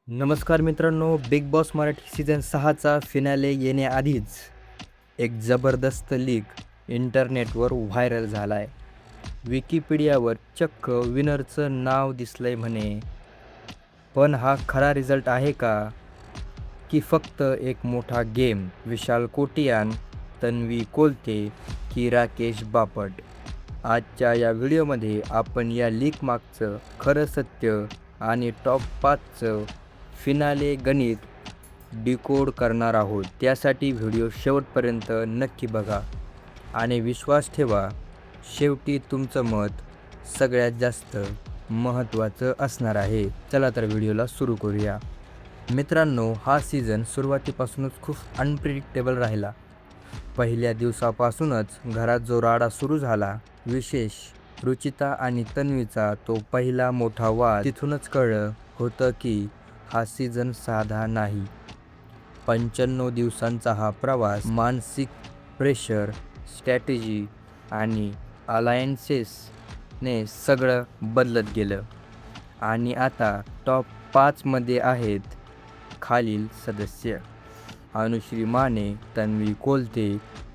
नमस्कार मित्रांनो, Bigg Boss Marathi season 6चा फिनाले येण्याआधीच एक जबरदस्त लीक इंटरनेटवर व्हायरल झाला आहे. विकिपीडियावर चक्क विनरचं नाव दिसलंय म्हणे. पण हा खरा रिझल्ट आहे का? की फक्त एक मोठा गेम? विशाल कोटियान, तन्वी कोलते की राकेश बापट? आजच्या या व्हिडिओमध्ये आपण या लीक मागचं खरं सत्य आणि टॉप 5चं फिनाले गणित डिकोड करणार आहोत. त्यासाठी व्हिडिओ शेवटपर्यंत नक्की बघा आणि विश्वास ठेवा, शेवटी तुमचं मत सगळ्यात जास्त महत्त्वाचं असणार आहे. चला तर व्हिडिओला सुरू करूया. मित्रांनो, हा सीझन सुरुवातीपासूनच खूप अनप्रिडिक्टेबल राहिला. पहिल्या दिवसापासूनच घरात जो राडा सुरू झाला, विशेष रुचिता आणि तन्वीचा तो पहिला मोठा वाद, तिथूनच कळलं होतं की हा सीझन साधा नाही. 95 दिवसांचा हा प्रवास मानसिक प्रेशर, स्ट्रॅटेजी आणि अलायन्सेसने सगळं बदलत गेलं. आणि आता टॉप 5मध्ये आहेत खालील सदस्य: अनुश्री माने, तन्वी कोलते,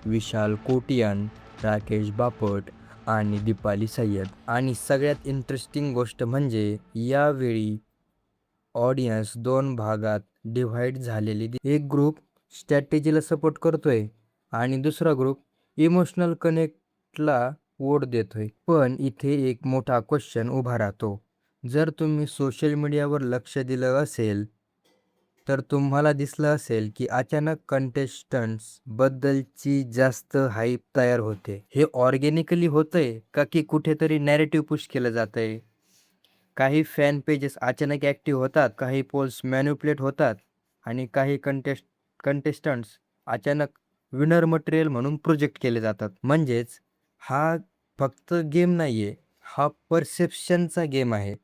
विशाल कोटियान, राकेश बापट आणि दीपाली सय्यद. आणि सगळ्यात इंटरेस्टिंग गोष्ट म्हणजे यावेळी ऑडियन्स दोन भागात डिव्हाइड झालेली एक ग्रुप स्ट्रॅटेजीला सपोर्ट करतोय आणि दुसरा ग्रुप इमोशनल कनेक्टला वोट देतोय. पण इथे एक मोठा क्वेश्चन उभा राहतो. जर तुम्ही सोशल मीडियावर लक्ष दिलं असेल तर तुम्हाला दिसलं असेल की अचानक कंटेस्टंट्स बद्दलची जास्त हाईप तयार होते. हे ऑर्गॅनिकली होतंय का की कुठेतरी नॅरेटिव्ह पुश केलं जातंय? काही फॅन पेजेस अचानक ॲक्टिव्ह होतात, काही पोल्स मॅनिप्युलेट होतात आणि काही कंटेस्टंट्स अचानक विनर मटेरियल म्हणून प्रोजेक्ट केले जातात. म्हणजेच हा फक्त गेम नाही आहे, हा परसेप्शनचा गेम आहे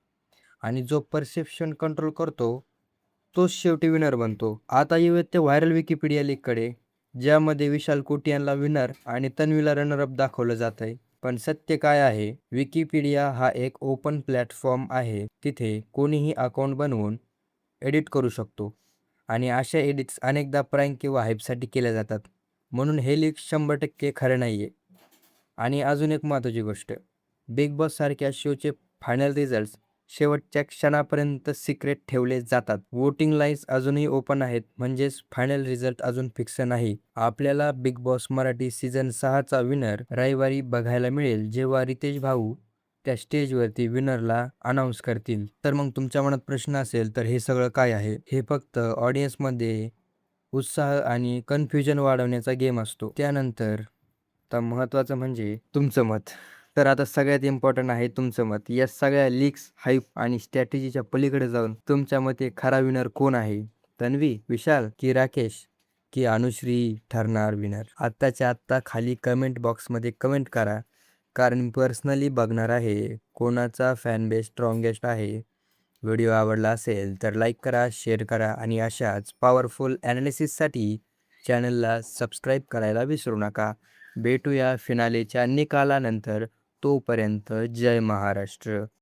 आणि जो परसेप्शन कंट्रोल करतो तोच शेवटी विनर बनतो. आता येऊयात त्या व्हायरल विकिपीडिया लीककडे, ज्यामध्ये विशाल कोटियानला विनर आणि तन्वीला रनर अप दाखवलं जात आहे. पण सत्य काय आहे? विकिपीडिया हा एक ओपन प्लॅटफॉर्म आहे. तिथे कोणीही अकाउंट बनवून एडिट करू शकतो आणि अशा एडिट्स अनेकदा प्रँक किंवा हाईपसाठी केल्या जातात. म्हणून हे लीक 100% खरं नाही आहे. आणि अजून एक महत्त्वाची गोष्ट, बिग बॉस सारख्या शोचे फायनल रिझल्ट्स शेवटच्या क्षणापर्यंत सिक्रेट ठेवले जातात. वोटिंग लाईन्स अजूनही ओपन आहेत, म्हणजेच फायनल रिझल्ट अजून फिक्स नाही. आपल्याला बिग बॉस मराठी सीझन 6चा विनर रविवारी बघायला मिळेल, जेव्हा रितेश भाऊ त्या स्टेजवरती विनरला अनाऊन्स करतील. तर मग तुमच्या मनात प्रश्न असेल, तर हे सगळं काय आहे? हे फक्त ऑडियन्समध्ये उत्साह आणि कन्फ्युजन वाढवण्याचा गेम असतो. त्यानंतर तर महत्त्वाचं म्हणजे तुमचं मत. तर आता सगळ्यात इम्पॉर्टंट आहे तुमचं मत. या सगळ्या लीक्स, हाईप आणि स्ट्रॅटेजीच्या पलीकडे जाऊन तुमच्या मते खरा विनर कोण आहे? तन्वी, विशाल की राकेश की अनुश्री ठरणार विनर? आत्ताच्या आत्ता खाली कमेंट बॉक्समध्ये कमेंट करा, कारण मी पर्सनली बघणार आहे कोणाचा फॅन बेस स्ट्रॉंगेस्ट आहे. व्हिडिओ आवडला असेल तर लाईक करा, शेअर करा आणि अशाच पॉवरफुल ॲनालिसिससाठी चॅनलला सबस्क्राईब करायला विसरू नका. भेटूया फिनालेच्या निकालानंतर. तोपर्यंत जय महाराष्ट्र.